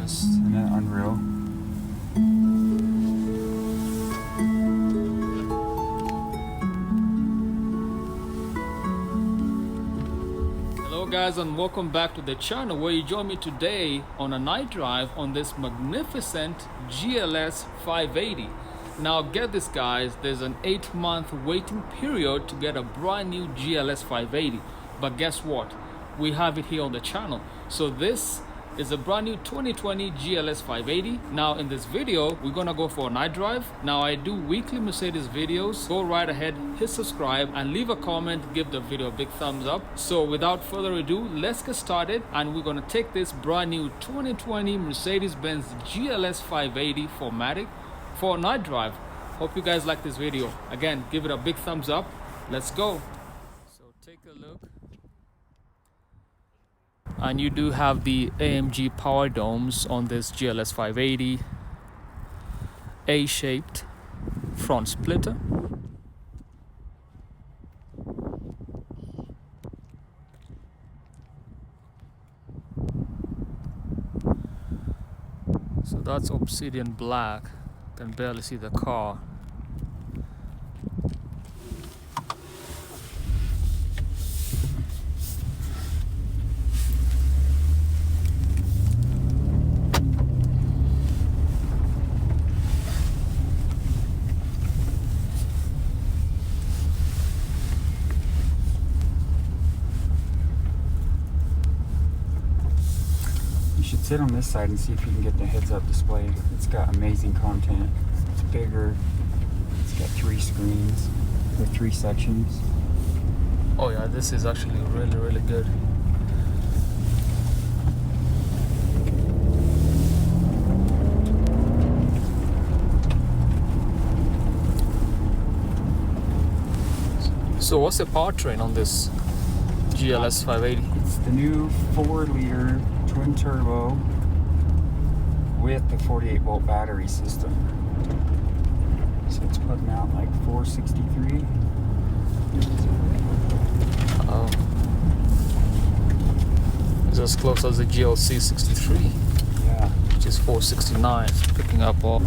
gorgeous. Isn't that unreal? Hello guys, and welcome back to the channel where you join me today on a night drive on this magnificent GLS 580. Now get this guys, there's an 8-month waiting period to get a brand new GLS 580, but guess what, we have it here on the channel. So this is a brand new 2020 GLS 580. Now in this video we're gonna go for a night drive. Now I do weekly Mercedes videos. Go right ahead, hit subscribe and leave a comment, give the video a big thumbs up. So without further ado, let's get started, and we're gonna take this brand new 2020 Mercedes-Benz GLS 580 4MATIC for a night drive. Hope you guys like this video. Again, give it a big thumbs up. Let's go. So take a look. And you do have the AMG power domes on this GLS 580. A-shaped front splitter. So that's obsidian black. Can barely see the car. Sit on this side and see if you can get the heads-up display. It's got amazing content. It's bigger. It's got 3 screens with 3 sections. Oh yeah, this is actually really good. So what's the powertrain on this GLS 580? It's the new 4-liter twin turbo with the 48-volt battery system. So it's putting out like 463. It's as close as the GLC 63. Yeah. Which is 469. Picking up all.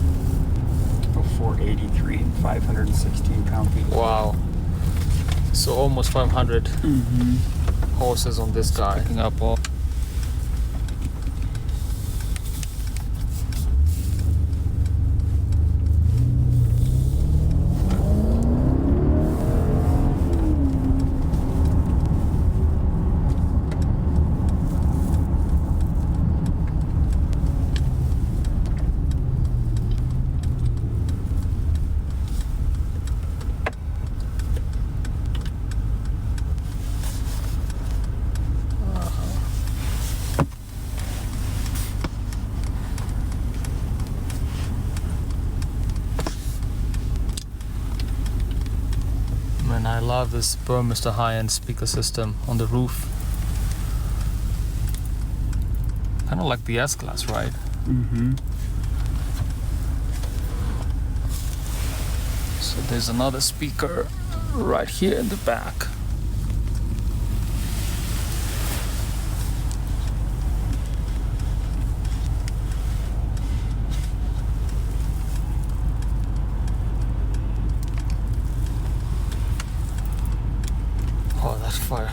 Oh, 483 and 516 pound-feet. Wow. So almost 500 horses on this guy. Picking up all. And I love this Burmester high-end speaker system on the roof. Kind of like the S-Class, right? So there's another speaker right here in the back. Oh, that's fire.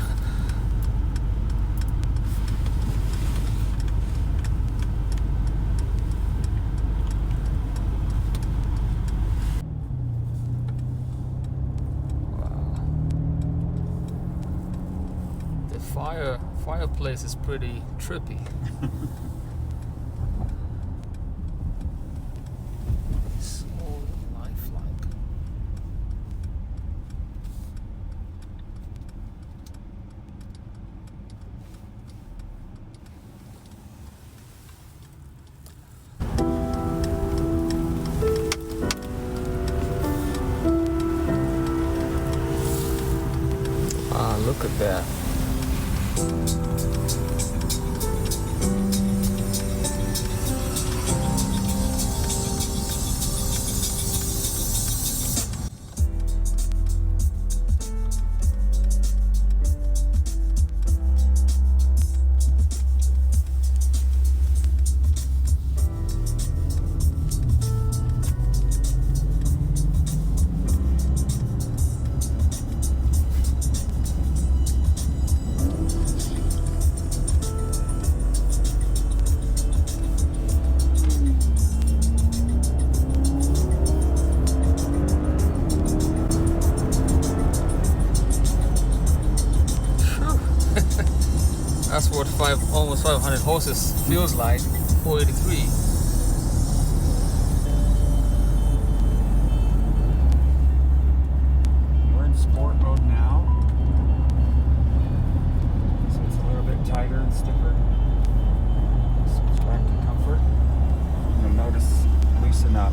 Wow. The fireplace is pretty trippy. So lifelike. Look at that. almost 500 horses, feels like 483. We're in sport mode now, so it's a little bit tighter and stiffer. Switch back to comfort. You'll notice loosen up.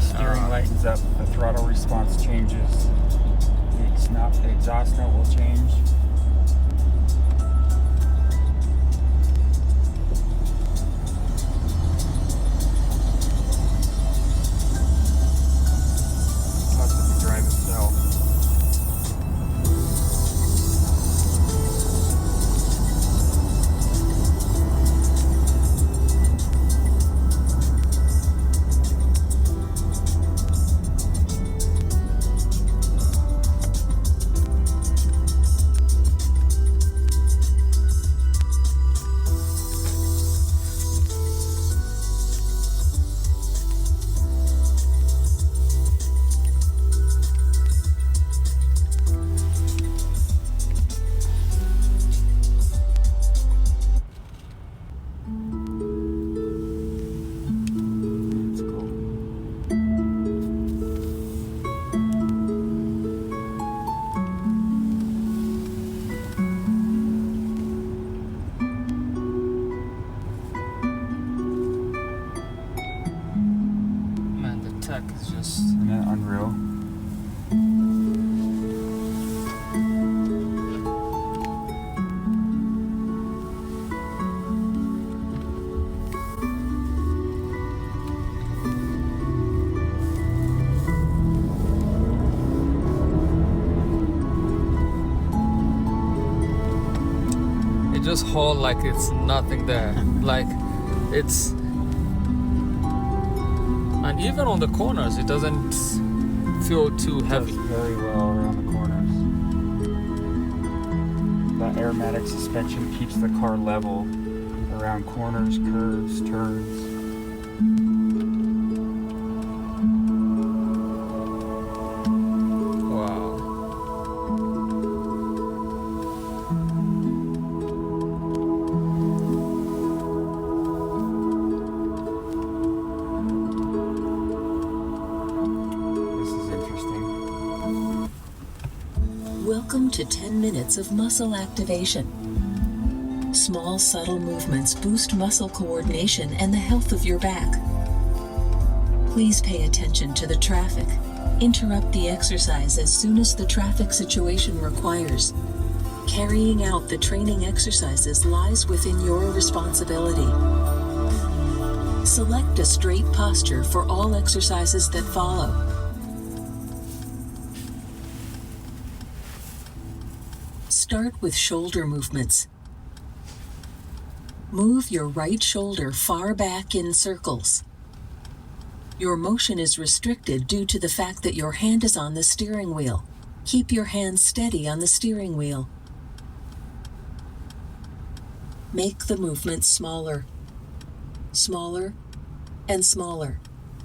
Steering lightens up. The throttle response changes. The exhaust note will change. Plus, if you drive itself. It's just Isn't it unreal? it just hold like it's nothing there. Like it's, and even on the corners it doesn't feel too heavy. Does very well around the corners. The aromatic suspension keeps the car level around corners, curves, turns. Wow. This is interesting. Welcome to 10 minutes of muscle activation. Small, subtle movements boost muscle coordination and the health of your back. Please pay attention to the traffic. Interrupt the exercise as soon as the traffic situation requires. Carrying out the training exercises lies within your responsibility. Select a straight posture for all exercises that follow. Start with shoulder movements. Move your right shoulder far back in circles. Your motion is restricted due to the fact that your hand is on the steering wheel. Keep your hand steady on the steering wheel. Make the movement smaller, smaller, and smaller.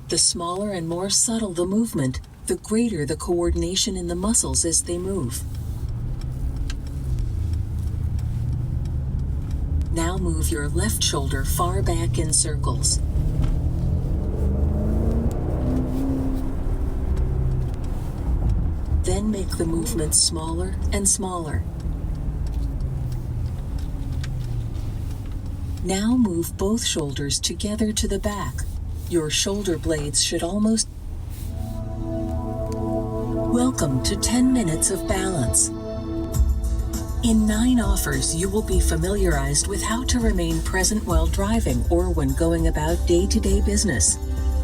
The smaller and more subtle the movement, the greater the coordination in the muscles as they move. Now move your left shoulder far back in circles. Then make the movement smaller and smaller. Now move both shoulders together to the back. Your shoulder blades should almost... Welcome to 10 minutes of balance. In 9 offers, you will be familiarized with how to remain present while driving or when going about day-to-day business.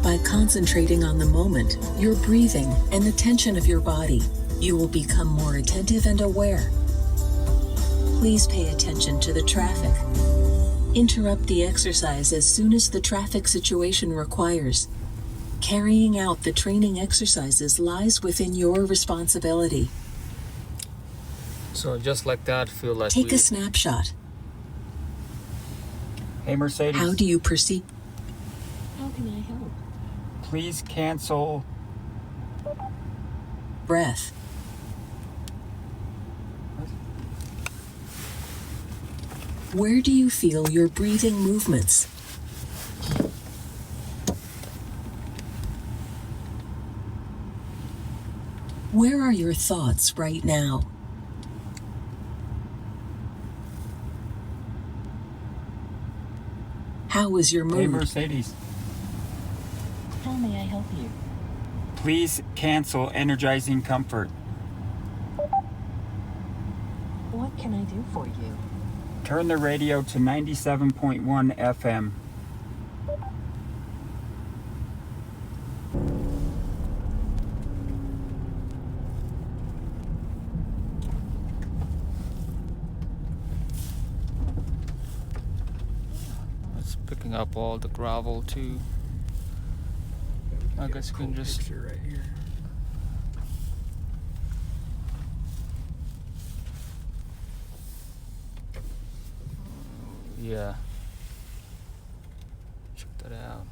By concentrating on the moment, your breathing, and the tension of your body, you will become more attentive and aware. Please pay attention to the traffic. Interrupt the exercise as soon as the traffic situation requires. Carrying out the training exercises lies within your responsibility. So just like that, feel like Take a snapshot. Hey Mercedes, How do you perceive? How can I help? please cancel. Breath. Where do you feel your breathing movements? Where are your thoughts right now? How is your Hey mood? Mercedes, How may I help you? please cancel Energizing Comfort. What can I do for you? Turn the radio to 97.1 FM. It's picking up all the gravel too. I guess you can just Picture right here. yeah. Check that out.